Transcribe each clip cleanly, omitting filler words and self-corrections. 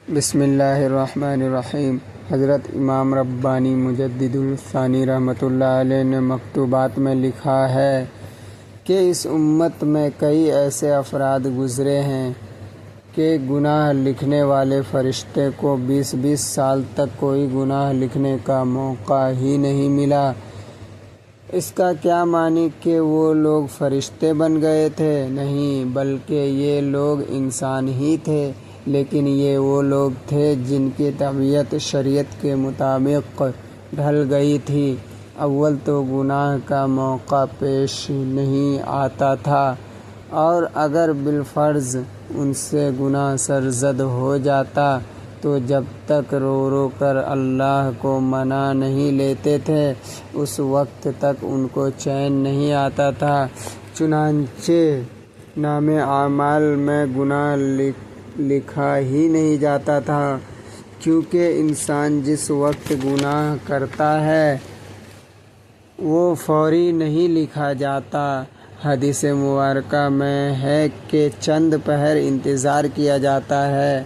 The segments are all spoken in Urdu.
بسم اللہ الرحمن الرحیم۔ حضرت امام ربانی مجدد الثانی رحمۃ اللہ علیہ نے مکتوبات میں لکھا ہے کہ اس امت میں کئی ایسے افراد گزرے ہیں کہ گناہ لکھنے والے فرشتے کو 20 سال تک کوئی گناہ لکھنے کا موقع ہی نہیں ملا۔ اس کا کیا معنی کہ وہ لوگ فرشتے بن گئے تھے؟ نہیں، بلکہ یہ لوگ انسان ہی تھے، لیکن یہ وہ لوگ تھے جن کی طبیعت شریعت کے مطابق ڈھل گئی تھی۔ اول تو گناہ کا موقع پیش نہیں آتا تھا، اور اگر بالفرض ان سے گناہ سرزد ہو جاتا تو جب تک رو کر اللہ کو منا نہیں لیتے تھے اس وقت تک ان کو چین نہیں آتا تھا۔ چنانچہ نام اعمال میں گناہ لکھا ہی نہیں جاتا تھا، کیونکہ انسان جس وقت گناہ کرتا ہے وہ فوری نہیں لکھا جاتا۔ حدیث مبارکہ میں ہے کہ چند پہر انتظار کیا جاتا ہے۔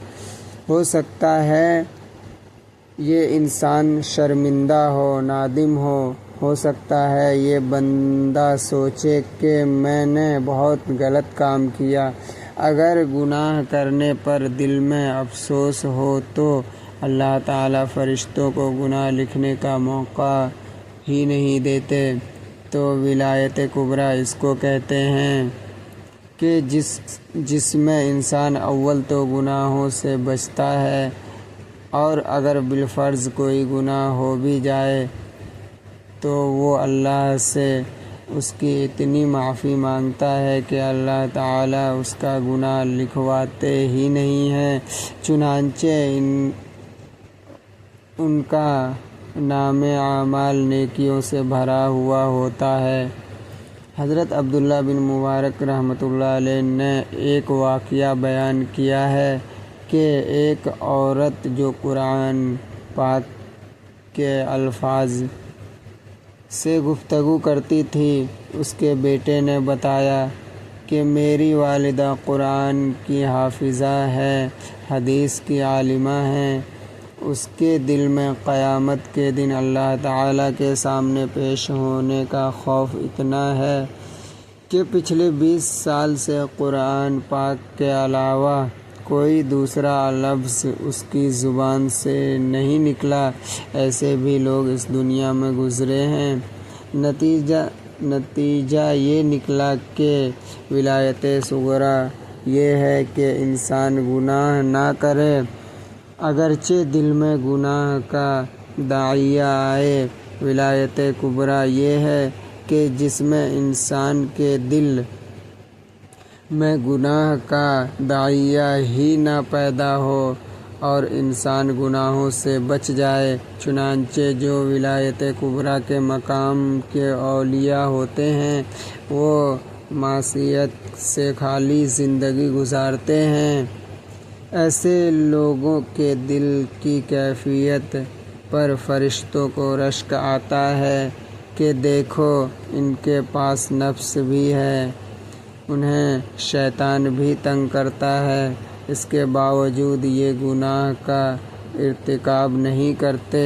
ہو سکتا ہے یہ انسان شرمندہ ہو، نادم ہو سکتا ہے یہ بندہ سوچے کہ میں نے بہت غلط کام کیا۔ اگر گناہ کرنے پر دل میں افسوس ہو تو اللہ تعالیٰ فرشتوں کو گناہ لکھنے کا موقع ہی نہیں دیتے۔ تو ولایت کبریٰ اس کو کہتے ہیں کہ جس میں انسان اول تو گناہوں سے بچتا ہے، اور اگر بالفرض کوئی گناہ ہو بھی جائے تو وہ اللہ سے اس کی اتنی معافی مانگتا ہے کہ اللہ تعالیٰ اس کا گناہ لکھواتے ہی نہیں ہیں، چنانچہ ان کا نام اعمال نیکیوں سے بھرا ہوا ہوتا ہے۔ حضرت عبداللہ بن مبارک رحمۃ اللہ علیہ نے ایک واقعہ بیان کیا ہے کہ ایک عورت جو قرآن پاک کے الفاظ سے گفتگو کرتی تھی، اس کے بیٹے نے بتایا کہ میری والدہ قرآن کی حافظہ ہے، حدیث کی عالمہ ہے۔ اس کے دل میں قیامت کے دن اللہ تعالیٰ کے سامنے پیش ہونے کا خوف اتنا ہے کہ پچھلے 20 سال سے قرآن پاک کے علاوہ کوئی دوسرا لفظ اس کی زبان سے نہیں نکلا۔ ایسے بھی لوگ اس دنیا میں گزرے ہیں۔ نتیجہ یہ نکلا کہ ولایت صغریٰ یہ ہے کہ انسان گناہ نہ کرے، اگرچہ دل میں گناہ کا داعیہ آئے۔ ولایت کبریٰ یہ ہے کہ جس میں انسان کے دل میں گناہ کا داعیہ ہی نہ پیدا ہو اور انسان گناہوں سے بچ جائے۔ چنانچہ جو ولایت کبریٰ کے مقام کے اولیاء ہوتے ہیں وہ معصیت سے خالی زندگی گزارتے ہیں۔ ایسے لوگوں کے دل کی کیفیت پر فرشتوں کو رشک آتا ہے کہ دیکھو ان کے پاس نفس بھی ہے، انہیں شیطان بھی تنگ کرتا ہے، اس کے باوجود یہ گناہ کا ارتکاب نہیں کرتے۔